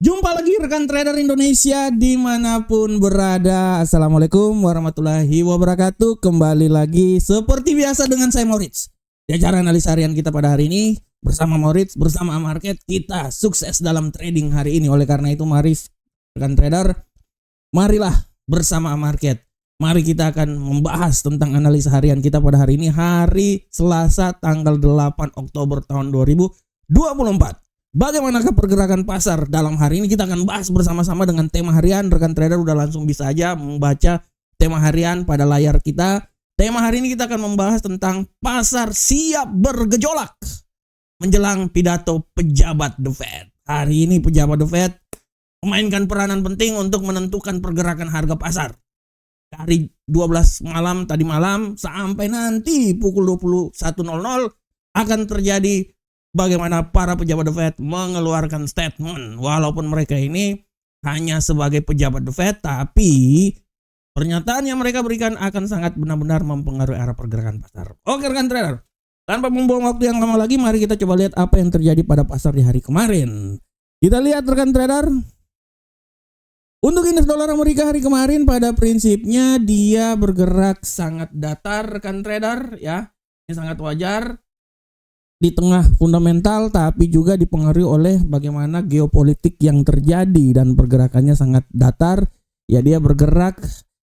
Jumpa lagi rekan trader Indonesia dimanapun berada. Assalamualaikum warahmatullahi wabarakatuh. Kembali lagi seperti biasa dengan saya Moritz. Di acara analis harian kita pada hari ini bersama Moritz, bersama Market, kita sukses dalam trading hari ini. Oleh karena itu mari rekan trader, marilah bersama Market. Mari kita akan membahas tentang analis harian kita pada hari ini, hari Selasa tanggal 8 Oktober tahun 2024. Bagaimanakah pergerakan pasar dalam hari ini? Kita akan bahas bersama-sama dengan tema harian. Rekan trader udah langsung bisa aja membaca tema harian pada layar kita. Tema hari ini kita akan membahas tentang pasar siap bergejolak menjelang pidato pejabat The Fed. Hari ini pejabat The Fed memainkan peranan penting untuk menentukan pergerakan harga pasar. Dari 12 malam tadi malam sampai nanti pukul 21.00 akan terjadi bagaimana para pejabat The Fed mengeluarkan statement. Walaupun mereka ini hanya sebagai pejabat The Fed, tapi pernyataan yang mereka berikan akan sangat benar-benar mempengaruhi arah pergerakan pasar. Oke rekan trader, tanpa membuang waktu yang lama lagi, mari kita coba lihat apa yang terjadi pada pasar di hari kemarin. Kita lihat rekan trader, untuk indeks dolar Amerika hari kemarin pada prinsipnya dia bergerak sangat datar rekan trader ya. Ini sangat wajar di tengah fundamental, tapi juga dipengaruhi oleh bagaimana geopolitik yang terjadi dan pergerakannya sangat datar. Ya, dia bergerak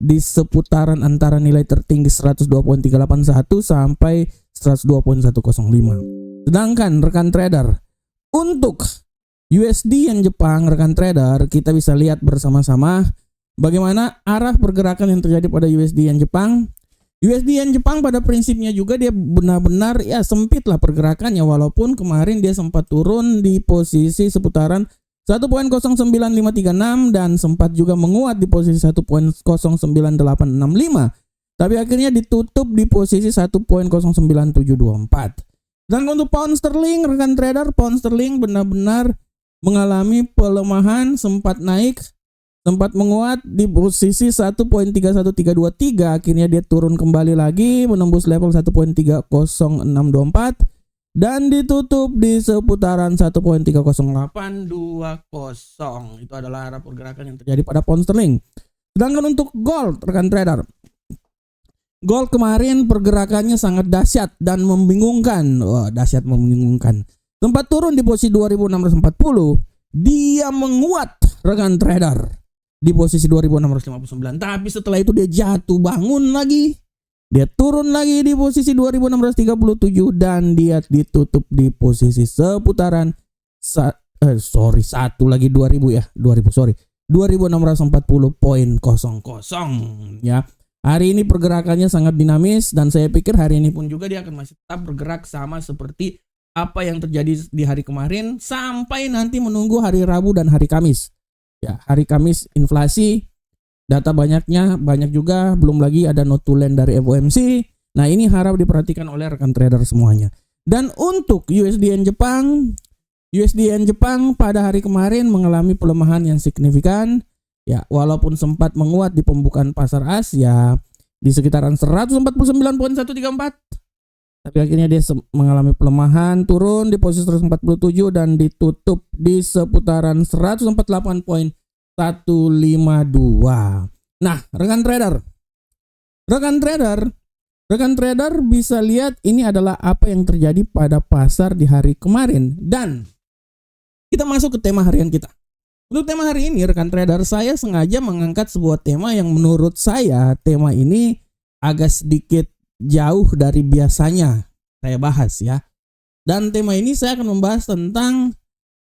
di seputaran antara nilai tertinggi 102.381 sampai 102.105. Sedangkan rekan trader, untuk USD yang Jepang rekan trader, kita bisa lihat bersama-sama bagaimana arah pergerakan yang terjadi pada USD yang Jepang. USD yen Jepang pada prinsipnya juga dia benar-benar ya sempit lah pergerakannya, walaupun kemarin dia sempat turun di posisi seputaran 1.09536 dan sempat juga menguat di posisi 1.09865, tapi akhirnya ditutup di posisi 1.09724. Dan untuk pound sterling rekan trader, pound sterling benar-benar mengalami pelemahan, sempat naik, sempat menguat di posisi 1.31323, akhirnya dia turun kembali lagi menembus level 1.30624 dan ditutup di seputaran 1.30820. Itu adalah arah pergerakan yang terjadi pada pound sterling. Sedangkan untuk gold rekan trader, gold kemarin pergerakannya sangat dahsyat dan membingungkan. Dahsyat membingungkan. Sempat turun di posisi 2640, dia menguat rekan trader di posisi 2659, tapi setelah itu dia jatuh bangun lagi, dia turun lagi di posisi 2637 dan dia ditutup di posisi seputaran 2640.00 ya. Hari ini pergerakannya sangat dinamis dan saya pikir hari ini pun juga dia akan masih tetap bergerak sama seperti apa yang terjadi di hari kemarin sampai nanti menunggu hari Rabu dan hari Kamis. Ya, hari Kamis inflasi, data banyak juga, belum lagi ada note to land dari FOMC. Nah, ini harap diperhatikan oleh rekan trader semuanya. Dan untuk USD yen Jepang pada hari kemarin mengalami pelemahan yang signifikan. Ya, walaupun sempat menguat di pembukaan pasar Asia di sekitaran 149.134. Tapi akhirnya dia mengalami pelemahan, turun di posisi 147 dan ditutup di seputaran 148.152. Nah, rekan trader bisa lihat ini adalah apa yang terjadi pada pasar di hari kemarin. Dan kita masuk ke tema harian kita. Untuk tema hari ini rekan trader, saya sengaja mengangkat sebuah tema yang menurut saya tema ini agak sedikit jauh dari biasanya saya bahas ya. Dan tema ini saya akan membahas tentang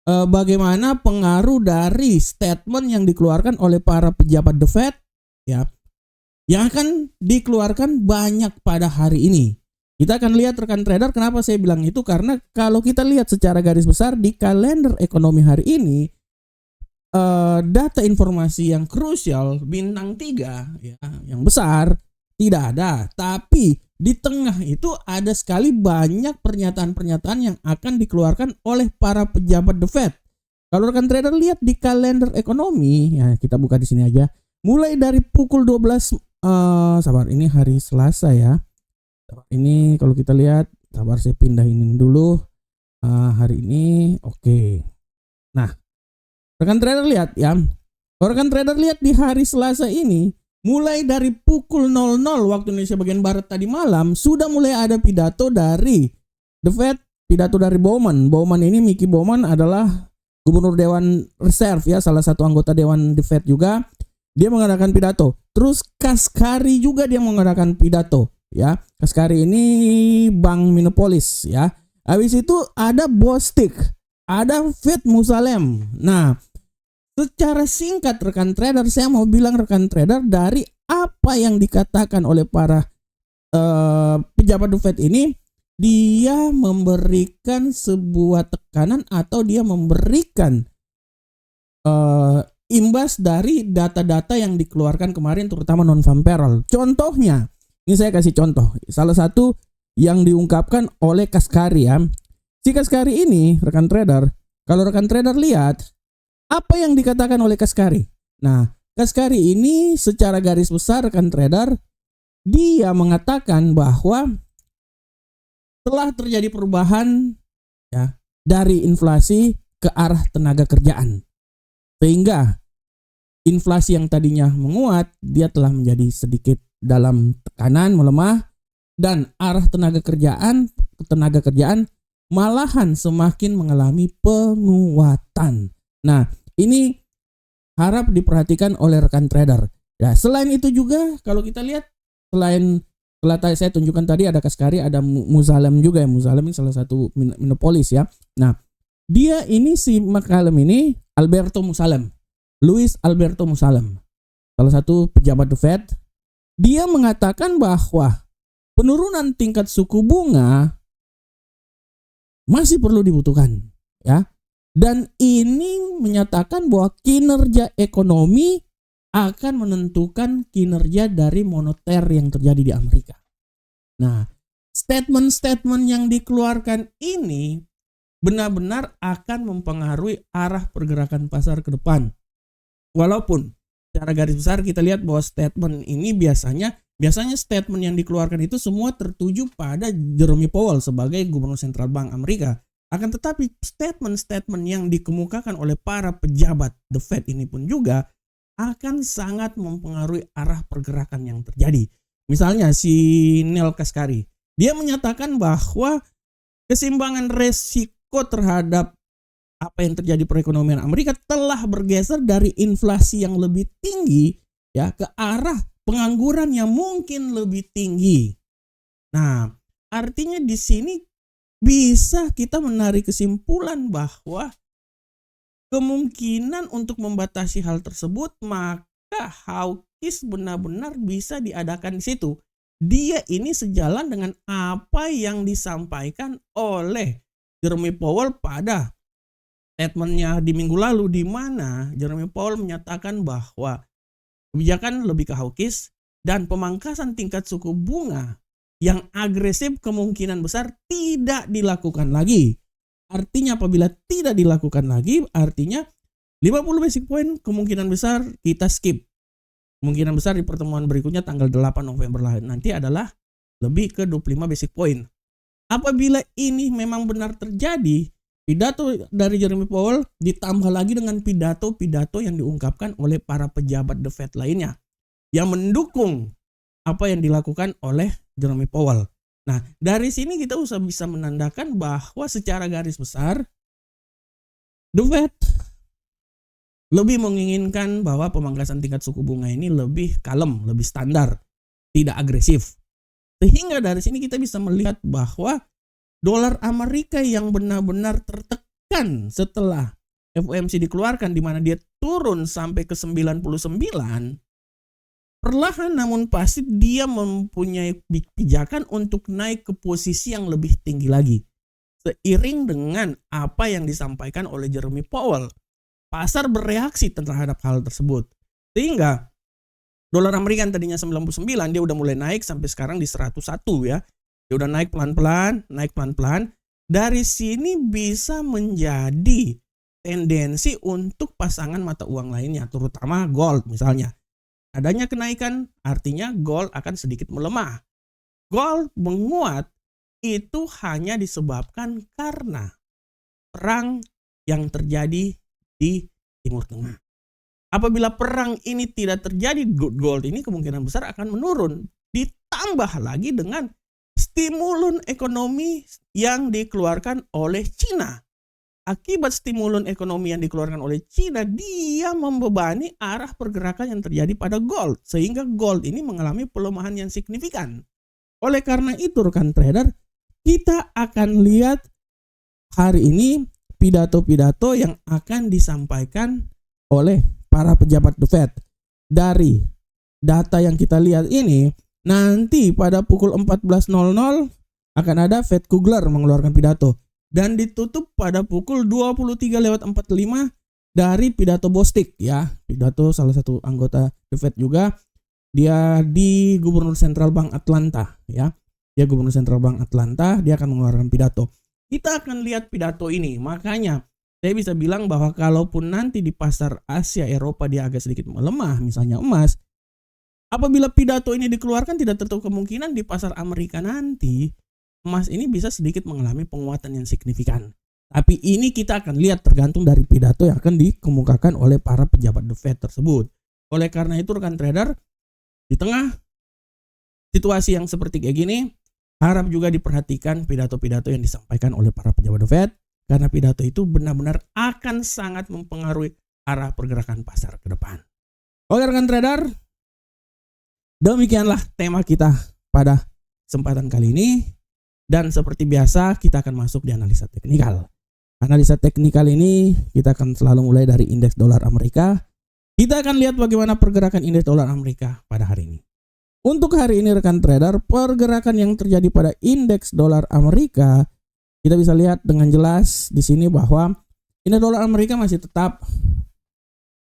bagaimana pengaruh dari statement yang dikeluarkan oleh para pejabat The Fed ya, yang akan dikeluarkan banyak pada hari ini. Kita akan lihat rekan trader, kenapa saya bilang itu, karena kalau kita lihat secara garis besar di kalender ekonomi hari ini, data informasi yang krusial bintang 3 ya, yang besar tidak ada, tapi di tengah itu ada sekali banyak pernyataan-pernyataan yang akan dikeluarkan oleh para pejabat The Fed. Kalau rekan trader lihat di kalender ekonomi, ya kita buka di sini aja. Mulai dari pukul 12, ini hari Selasa ya. Ini kalau kita lihat, saya pindah ini dulu. Hari ini, oke. Nah, Rekan trader lihat ya. Rekan trader lihat di hari Selasa ini, mulai dari pukul 00 waktu Indonesia bagian Barat tadi malam, sudah mulai ada pidato dari The Fed, pidato dari Bowman. Bowman ini, Mickey Bowman adalah Gubernur Dewan Reserve ya, salah satu anggota Dewan The Fed juga. Dia mengadakan pidato. Terus Kashkari juga dia mengadakan pidato ya. Kashkari ini Bank Minneapolis ya. Habis itu ada Bostic, ada Fed Musalem. Nah, secara singkat rekan trader, saya mau bilang rekan trader, dari apa yang dikatakan oleh para pejabat The Fed ini, dia memberikan sebuah tekanan atau dia memberikan imbas dari data-data yang dikeluarkan kemarin, terutama non-farm payroll. Contohnya, ini saya kasih contoh. Salah satu yang diungkapkan oleh Kashkari ya. Si Kashkari ini, rekan trader, kalau rekan trader lihat, apa yang dikatakan oleh Kashkari? Nah, Kashkari ini secara garis besar rekan trader, dia mengatakan bahwa telah terjadi perubahan ya dari inflasi ke arah tenaga kerjaan. Sehingga inflasi yang tadinya menguat, dia telah menjadi sedikit dalam tekanan, melemah, dan arah tenaga kerjaan malahan semakin mengalami penguatan. Nah, ini harap diperhatikan oleh rekan trader. Ya, selain itu juga kalau kita lihat, selain saya tunjukkan tadi ada Kashkari, ada Musalem juga ya. Musalem ini salah satu Minneapolis ya. Nah, dia ini si McCallum ini Louis Alberto Musalem, salah satu pejabat The Fed. Dia mengatakan bahwa penurunan tingkat suku bunga masih perlu dibutuhkan ya. Dan ini menyatakan bahwa kinerja ekonomi akan menentukan kinerja dari moneter yang terjadi di Amerika. Nah, statement-statement yang dikeluarkan ini benar-benar akan mempengaruhi arah pergerakan pasar ke depan. Walaupun secara garis besar kita lihat bahwa statement ini biasanya statement yang dikeluarkan itu semua tertuju pada Jerome Powell sebagai Gubernur Sentral Bank Amerika. Akan tetapi statement-statement yang dikemukakan oleh para pejabat The Fed ini pun juga akan sangat mempengaruhi arah pergerakan yang terjadi. Misalnya si Neil Kashkari, dia menyatakan bahwa keseimbangan resiko terhadap apa yang terjadi perekonomian Amerika telah bergeser dari inflasi yang lebih tinggi ya ke arah pengangguran yang mungkin lebih tinggi. Nah, artinya di sini bisa kita menarik kesimpulan bahwa kemungkinan untuk membatasi hal tersebut, maka hawkish benar-benar bisa diadakan di situ. Dia ini sejalan dengan apa yang disampaikan oleh Jerome Powell pada statementnya di minggu lalu, di mana Jerome Powell menyatakan bahwa kebijakan lebih ke hawkish dan pemangkasan tingkat suku bunga yang agresif kemungkinan besar tidak dilakukan lagi. Artinya apabila tidak dilakukan lagi, artinya 50 basic point kemungkinan besar kita skip. Kemungkinan besar di pertemuan berikutnya tanggal 8 November nanti adalah lebih ke 25 basic point. Apabila ini memang benar terjadi, pidato dari Jerome Powell ditambah lagi dengan pidato-pidato yang diungkapkan oleh para pejabat The Fed lainnya yang mendukung apa yang dilakukan oleh Jerome Powell. Nah, dari sini kita bisa menandakan bahwa secara garis besar The Fed lebih menginginkan bahwa pemangkasan tingkat suku bunga ini lebih kalem, lebih standar, tidak agresif. Sehingga dari sini kita bisa melihat bahwa dolar Amerika yang benar-benar tertekan setelah FOMC dikeluarkan, di mana dia turun sampai ke 99, perlahan namun pasti dia mempunyai pijakan untuk naik ke posisi yang lebih tinggi lagi. Seiring dengan apa yang disampaikan oleh Jerome Powell, pasar bereaksi terhadap hal tersebut. Sehingga dolar Amerika yang tadinya 99, dia udah mulai naik sampai sekarang di 101 ya. Dia udah naik pelan-pelan. Dari sini bisa menjadi tendensi untuk pasangan mata uang lainnya, terutama gold misalnya. Adanya kenaikan artinya gold akan sedikit melemah. Gold menguat itu hanya disebabkan karena perang yang terjadi di Timur Tengah. Apabila perang ini tidak terjadi, gold ini kemungkinan besar akan menurun. Ditambah lagi dengan stimulus ekonomi yang dikeluarkan oleh Cina. Akibat stimulus ekonomi yang dikeluarkan oleh Cina, dia membebani arah pergerakan yang terjadi pada gold. Sehingga gold ini mengalami pelemahan yang signifikan. Oleh karena itu rekan trader, kita akan lihat hari ini pidato-pidato yang akan disampaikan oleh para pejabat The Fed. Dari data yang kita lihat ini, nanti pada pukul 14.00 akan ada Fed Kugler mengeluarkan pidato. Dan ditutup pada pukul 23:45 dari pidato Bostic ya. Pidato salah satu anggota The Fed juga. Dia di Gubernur Central Bank Atlanta ya. Dia Gubernur Central Bank Atlanta, dia akan mengeluarkan pidato. Kita akan lihat pidato ini. Makanya saya bisa bilang bahwa kalaupun nanti di pasar Asia, Eropa dia agak sedikit melemah, misalnya emas, apabila pidato ini dikeluarkan tidak tertutup kemungkinan di pasar Amerika nanti, emas ini bisa sedikit mengalami penguatan yang signifikan. Tapi ini kita akan lihat tergantung dari pidato yang akan dikemukakan oleh para pejabat The Fed tersebut. Oleh karena itu rekan trader, di tengah situasi yang seperti kayak gini, harap juga diperhatikan pidato-pidato yang disampaikan oleh para pejabat The Fed. Karena pidato itu benar-benar akan sangat mempengaruhi arah pergerakan pasar ke depan. Oke rekan trader, demikianlah tema kita pada kesempatan kali ini. Dan seperti biasa kita akan masuk di analisa teknikal. Analisa teknikal ini kita akan selalu mulai dari indeks dolar Amerika. Kita akan lihat bagaimana pergerakan indeks dolar Amerika pada hari ini. Untuk hari ini rekan trader, pergerakan yang terjadi pada indeks dolar Amerika, kita bisa lihat dengan jelas di sini bahwa indeks dolar Amerika masih tetap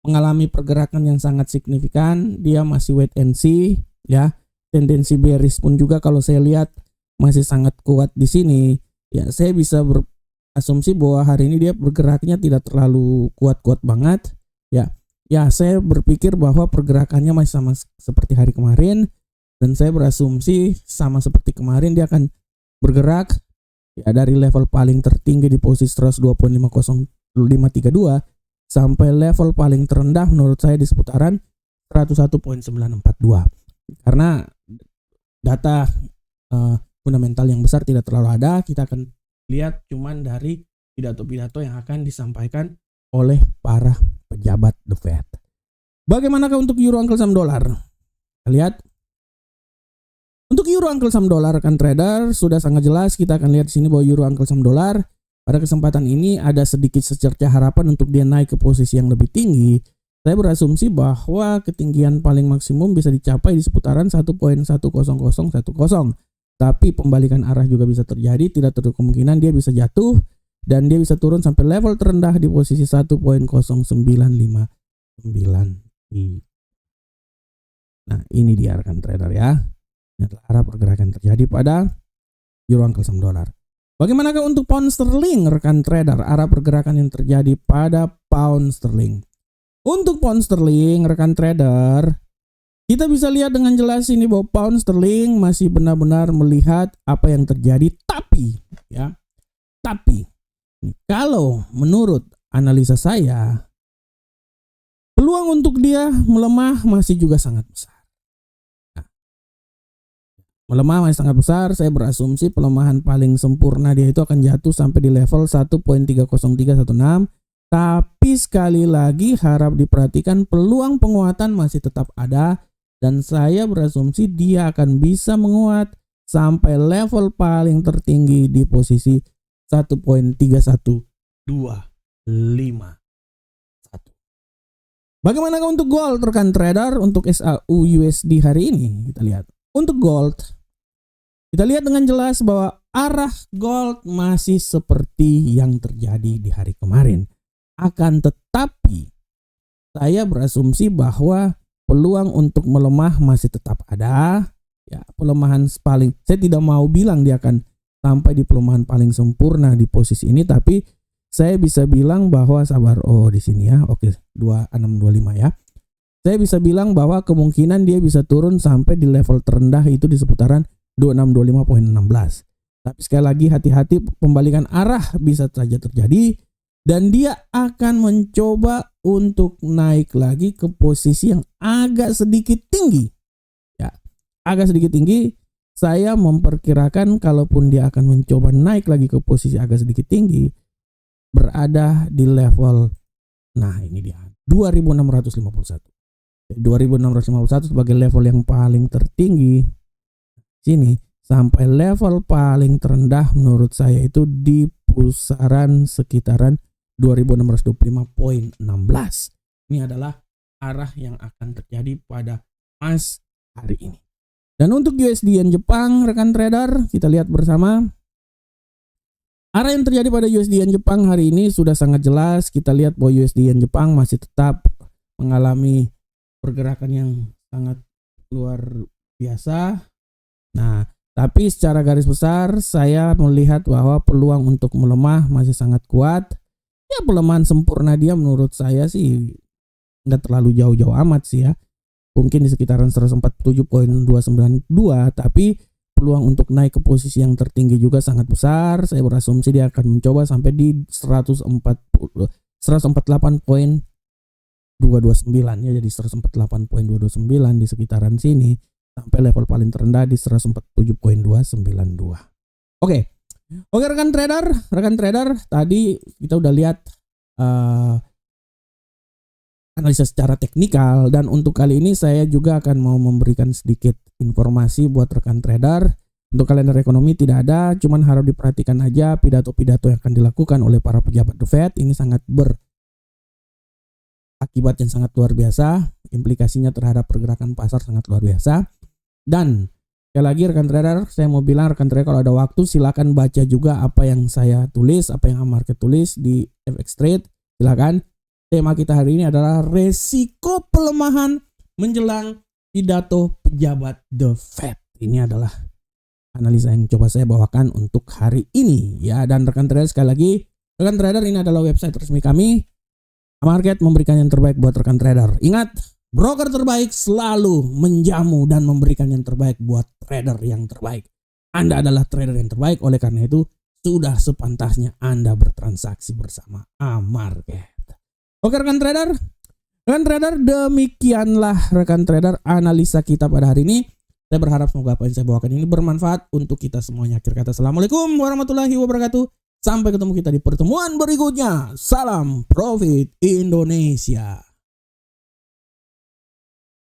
mengalami pergerakan yang sangat signifikan. Dia masih wait and see ya. Tendensi bearish pun juga kalau saya lihat masih sangat kuat di sini. Ya, saya bisa berasumsi bahwa hari ini dia bergeraknya tidak terlalu kuat-kuat banget ya. Ya, saya berpikir bahwa pergerakannya masih sama seperti hari kemarin dan saya berasumsi sama seperti kemarin dia akan bergerak ya dari level paling tertinggi di posisi 102.50532 sampai level paling terendah menurut saya di seputaran 101.942. Karena data fundamental yang besar tidak terlalu ada, kita akan lihat cuman dari pidato-pidato yang akan disampaikan oleh para pejabat The Fed. Bagaimanakah untuk euro Uncle Sam dolar? Kita lihat. Untuk euro Uncle Sam dolar rekan trader sudah sangat jelas, kita akan lihat di sini bahwa euro Uncle Sam dolar pada kesempatan ini ada sedikit secercah harapan untuk dia naik ke posisi yang lebih tinggi. Saya berasumsi bahwa ketinggian paling maksimum bisa dicapai di seputaran 1.10010. Tapi pembalikan arah juga bisa terjadi, tidak tertutup kemungkinan dia bisa jatuh dan dia bisa turun sampai level terendah di posisi 1.0959. Nah, ini dia rekan trader ya. Ini adalah arah pergerakan terjadi pada euro Uncle Sam dolar. Bagaimanakah untuk pound sterling rekan trader? Arah pergerakan yang terjadi pada pound sterling. Untuk pound sterling rekan trader, kita bisa lihat dengan jelas ini bahwa pound sterling masih benar-benar melihat apa yang terjadi. Tapi kalau menurut analisa saya, peluang untuk dia melemah masih juga sangat besar. Melemah masih sangat besar, saya berasumsi pelemahan paling sempurna dia itu akan jatuh sampai di level 1.30316. Tapi sekali lagi harap diperhatikan peluang penguatan masih tetap ada dan saya berasumsi dia akan bisa menguat sampai level paling tertinggi di posisi 1.31251. Bagaimanakah untuk gold rekan trader? Untuk SAU USD hari ini kita lihat. Untuk gold, kita lihat dengan jelas bahwa arah gold masih seperti yang terjadi di hari kemarin. Akan tetapi, saya berasumsi bahwa peluang untuk melemah masih tetap ada. Ya, pelemahan paling, saya tidak mau bilang dia akan sampai di pelemahan paling sempurna di posisi ini, tapi saya bisa bilang bahwa sabar. Oh, di sini ya. Oke, 2625 ya. Saya bisa bilang bahwa kemungkinan dia bisa turun sampai di level terendah itu di seputaran 2625.16. Tapi sekali lagi hati-hati, pembalikan arah bisa saja terjadi dan dia akan mencoba untuk naik lagi ke posisi yang agak sedikit tinggi. Ya, agak sedikit tinggi. Saya memperkirakan kalaupun dia akan mencoba naik lagi ke posisi agak sedikit tinggi, berada di level, nah ini dia, 2651. 2651 sebagai level yang paling tertinggi. Sini sampai level paling terendah menurut saya itu di pusaran sekitaran 2625.16. Ini adalah arah yang akan terjadi pada emas hari ini. Dan untuk USD Yen Jepang, rekan trader, kita lihat bersama. Arah yang terjadi pada USD Yen Jepang hari ini sudah sangat jelas. Kita lihat bahwa USD Yen Jepang masih tetap mengalami pergerakan yang sangat luar biasa. Nah, tapi secara garis besar saya melihat bahwa peluang untuk melemah masih sangat kuat. Ya, pelemahan sempurna dia menurut saya sih nggak terlalu jauh-jauh amat sih ya. Mungkin di sekitaran 147.292, tapi peluang untuk naik ke posisi yang tertinggi juga sangat besar. Saya berasumsi dia akan mencoba sampai di 148.229 ya, jadi 148.229 di sekitaran sini sampai level paling terendah di 147.292. Oke, rekan trader, tadi kita udah lihat analisa secara teknikal, dan untuk kali ini saya juga akan mau memberikan sedikit informasi buat rekan trader. Untuk kalender ekonomi tidak ada, cuman harap diperhatikan aja pidato-pidato yang akan dilakukan oleh para pejabat The Fed. Ini sangat berakibat yang sangat luar biasa, implikasinya terhadap pergerakan pasar sangat luar biasa. Dan sekali lagi rekan trader, saya mau bilang rekan trader kalau ada waktu silakan baca juga apa yang saya tulis, apa yang market tulis di FX Trade, silakan. Tema kita hari ini adalah resiko pelemahan menjelang pidato pejabat The Fed. Ini adalah analisa yang coba saya bawakan untuk hari ini ya. Dan rekan trader, sekali lagi rekan trader, ini adalah website resmi kami. Market memberikan yang terbaik buat rekan trader. Ingat, broker terbaik selalu menjamu dan memberikan yang terbaik buat trader yang terbaik. Anda adalah trader yang terbaik, oleh karena itu sudah sepantasnya Anda bertransaksi bersama Market. Oke rekan trader, demikianlah rekan trader analisa kita pada hari ini. Saya berharap semoga apa yang saya bawakan ini bermanfaat untuk kita semuanya. Akhir kata, assalamualaikum warahmatullahi wabarakatuh. Sampai ketemu kita di pertemuan berikutnya. Salam Profit Indonesia.